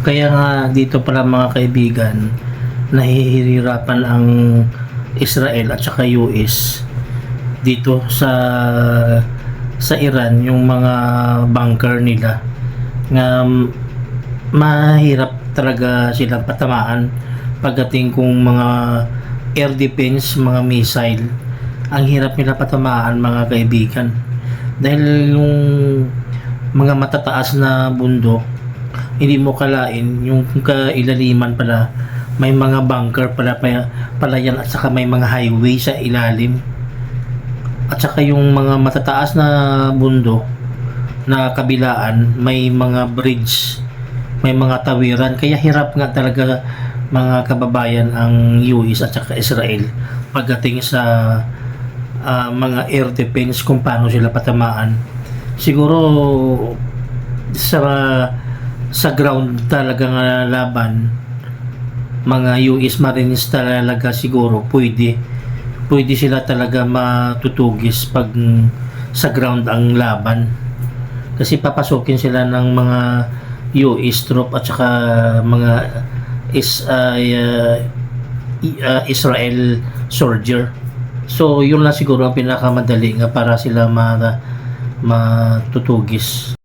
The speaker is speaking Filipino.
Kaya nga dito pala mga kaibigan, nahihirapan ang Israel at saka US dito sa Iran, yung mga bunker nila nga mahirap talaga silang patamaan pagdating kung mga air defense, mga missile. Ang hirap nila patamaan mga kaibigan dahil yung mga matataas na bundok, hindi mo kalain yung kailaliman pala may mga bunker pala yan, at saka may mga highway sa ilalim, at saka yung mga matataas na bundok na kabilaan may mga bridge, may mga tawiran. Kaya hirap nga talaga mga kababayan ang US at saka Israel pagdating sa mga air defense, kung paano sila patamaan. Siguro sa ground talagang laban, mga US Marines talaga siguro pwede sila talaga matutugis pag sa ground ang laban, kasi papasukin sila ng mga US troop at saka mga Israel soldier. So yun lang siguro ang pinakamadali nga para sila matutugis.